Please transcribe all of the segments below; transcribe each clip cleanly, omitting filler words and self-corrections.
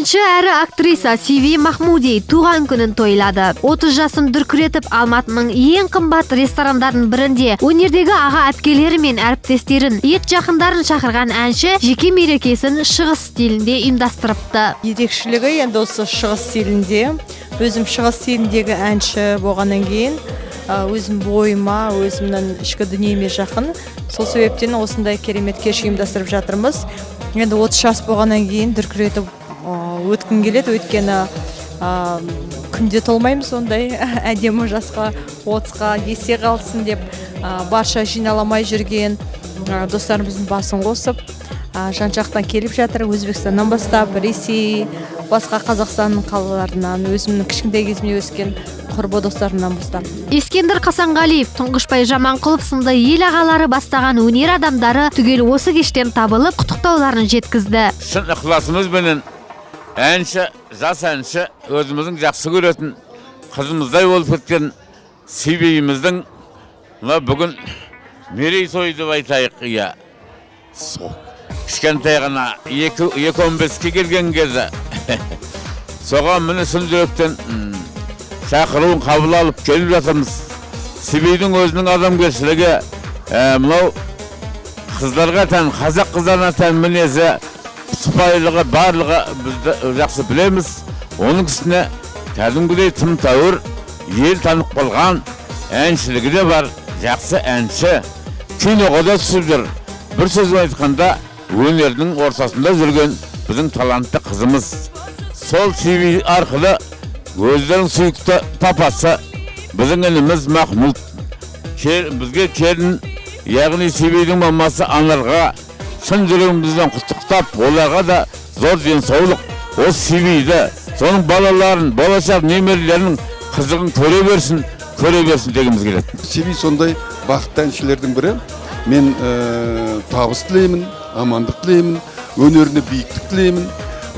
Әнші әрі актриса Сиви Махмуди туған күнін тойлады. 30 жасын дүркіретіп Алматының ең қымбат ресторандардың бірінде өнердегі аға әпкелері мен әріптестерін, ет жақындарын шақырған әнші жеке мерекесін шығыс стилінде ұйымдастырыпты. Ерекшелігі енді осы шығыс стилінде, өзім шығыс стиліндегі әнші болғаннан кейін өзім бойыма, өзімнің ішкі дүниеме жақын. Сол себептен осындай керемет кеш ұйымдастырып жатырмыз. Енді 30 жас болғаннан кейін дүркіретіп өткім келеді, өйткені күнде толмаймыз ондай әдемі жасқа, 30-қа есе қалсын деп барша жиналамай жүрген достарымыздың басын қосып, жан-жақтан келіп жатыр. Өзбекстаннан бастап, Ресей, басқа Қазақстанның қалаларынан, өзімнің кішкентай кезімде өскен құрбы достарымнан бастап. Ескендір Қасанғалиев, Тұңғышбай Жаманқұлов сынды ел ағалары бастаған өнер адамдары түгел осы кештен табылып, құттықтауларын жеткізді. Шын ықыласымызбенен әнші, жас әнші, өзіміздің жақсы көретін, қызымыздай болып кеткен Сивиіміздің бүгін мерейтойы деп айтайық. Кішкентай ғана 2-15-ке келген кезі соған міне шын жүректен шақыруын қабыл алып келіп жатырмыз. Сивидің өзінің адамгершілігі, мынау қыздарға тән, қазақ қыздарына тән мінезі, сыпайылығы, барлығы бізді жақсы білеміз. Оның үстіне кәдімгідей тым тәуір, ел танып қалған әншілігі де бар, жақсы әнші. Киноға да түсіп жүр. Bir сөзбен айтқанда, өнердің ортасында жүрген біздің талантты қызымыз. Сол Сиви арқылы өздерінің сүйікті папасы, біздің ініміз Махмуд, бізге келін, яғни Сивидің мамасы Анарға шын жүрегімізден құттықтап, оларға да зор денсаулық, осы Сивиді, соның балаларын, болашақ немерелерінің қызығын көре берсін дегіміз келеді. Сиви сондай бақытты әншілердің бірі. Мен табыс тілеймін, амандық тілеймін, өнеріне биіктік тілеймін,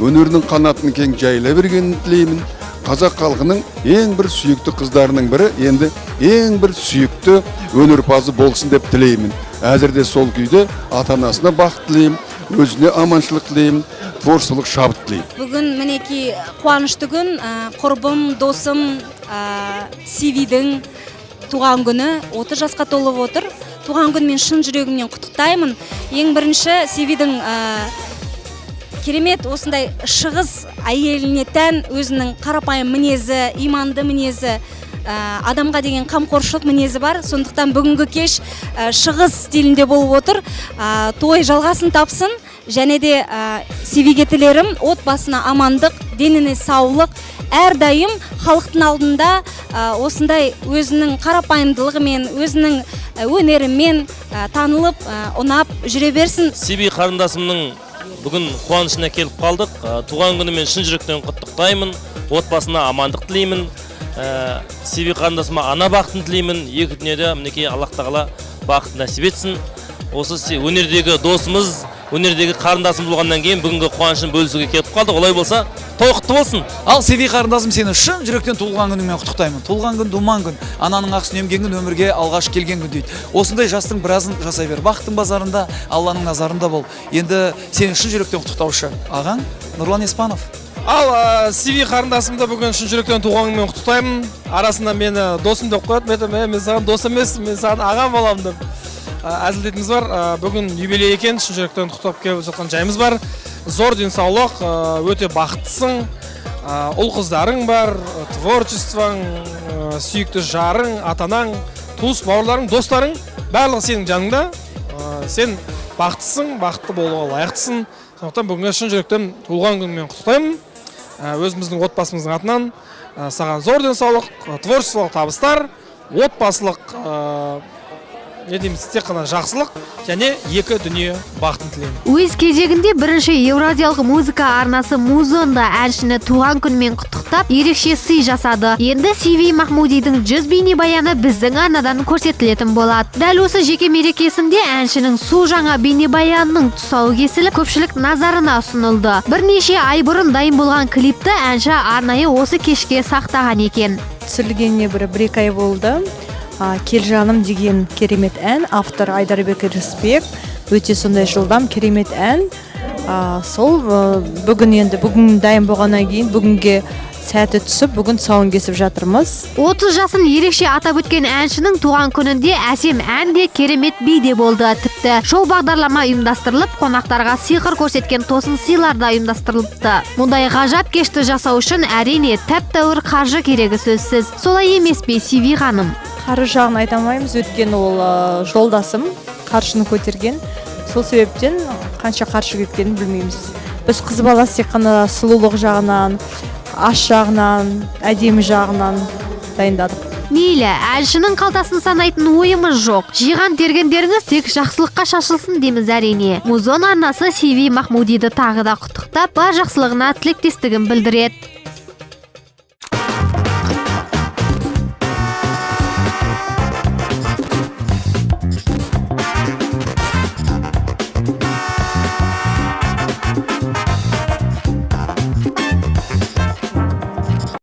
өнерінің қанатын кең жайыла бергенін тілеймін. Қазақ халқының ең бір сүйікті қыздарының бірі, енді ең бір сүйікті өнерпазы болсын деп тілеймін. Әзірде сол күйде ата-анасына бақыт тілеймін, өзіне аманшылық тілеймін, творчестволық шабыт тілеймін. Бүгін мінекей қуанышты күн, құрбым, досым Сивидің туған күні 30 жасқа толып отыр. Туған күнмен шын жүрегімнен құттықтаймын. Ең бірінші Сивидің керемет осындай шығыс әйеліне тән өзінің қарапайым мінезі, иманды мінезі, адамға деген қамқоршылық мінезі бар. Сондықтан бүгінгі кеш шығыс стилінде болып отыр. Той жалғасын тапсын. Және де Сивиге тілерім отбасына амандық, деніне саулық, әрдайым халықтың алдында осындай өзінің қарапайымдылығымен, өзінің өнерімен танылып, ұнап жүре берсін. Сиви қарындасымның бүгін қуанышына келіп қалдық. Туған күнімен шын жүректен құттықтаймын, отбасына амандық тілеймін. Сиви қарындасыма ана бақытын тілеймін. Екі дүниеде мінекей Аллах тағала бақыт нәсіп етсін. Осы өнердегі досымыз, өнердегі қарындасым болғаннан кейін бүгінгі қуанышын бөлісуге келіп қалды. Олай болса, той құтты болсын. Ал Сиви қарындасым, сені шын жүректен туылған күніңмен құттықтаймын. Туылған күн, думан күн, ананың ақ сүтін емген күн, өмірге алғаш келген күн дейді. Осындай жастың біразын жасай бер. Бақыттың базарында, Алланың назарында бол. Енді сені шын жүректен құттықтаушы ағаң Нұрлан Еспанов. Ал Сиви қарындасымды бүгін шын жүректен туған күнмен құттықтаймын. Арасында мені досым деп қояды, мен саған дос емес, мен саған ағам боламын деп әзілдетіміз бар. Бүгін юбилей екен, шын жүректен құттықтап келіп жатқан жайымыз бар. Зор денсаулық, өте бақыттысың, ұл қыздарың бар, творчествоң, сүйікті жарың, атанаң, туыс бауырларың, достарың, барлығы сенің жаныңда. Сен бақыттысың, бақытты болуға лайықтысың. Сондықтан бүгінгі шын жүректен туылған күнмен құттықтаймын. Өзіміздің отбасымыздың атынан саған зор денсаулық, творчестволық табыстар, отбасылық не дейміз, тек қана жақсылық және екі дүние бақытын тілеймін. Өз кезегінде бірінші Еуразиялық музыка арнасы Музонда әншіні туған күнмен құттықтап, ерекше сый жасады. Енді Сиви Махмудидің 100 бейнебаяны біздің арнадан көрсетілетін болады. Дәл осы жеке мерекесінде әншінің су жаңа бейнебаянының тұсауы кесіліп, көпшілік назарына ұсынылды. Бірнеше ай бұрын дайын болған клипті әнші арнайы осы кешке сақтаған екен. Түсірілгеніне бір-екі ай болды. Кел жаным деген керемет ән, автор Айдарбек Рысбек, өте сондай жылдам керемет ән. сол бүгін енді бүгін дайын болғаннан кейін бүгінге сәті түсіп бүгін тұсауын кесіп жатырмыз. 30 жасын ерекше атап өткен әншінің туған күнінде әсем ән де керемет би де болды. Тіпті шоу бағдарлама ұйымдастырылып, қонақтарға сиқыр көрсеткен тосын сыйлар да ұйымдастырылыпты. Мұндай ғажап кешті жасау үшін әрине тәп-тәуір қаржы керегі сөзсіз. Солай емес пе, Сиви ханым? Қаржы жағын айта алмаймыз, өйткені ол жолдасым қаржыны көтерген. Сол себептен қанша қаржы кеткенін білмейміз. Біз қыз баласы тек қана сұлулық жағынан, аш жағынан, әдемі жағынан дайындадық. Мейлі, әншінің қалтасын санайтын ойымыз жоқ. Жиған тергендеріңіз тек жақсылыққа шашылсын дейміз әрине. Музон арнасы Сиви Махмудиді тағы да құттықтап, бар жақсылығына тілектестігін білдіреді.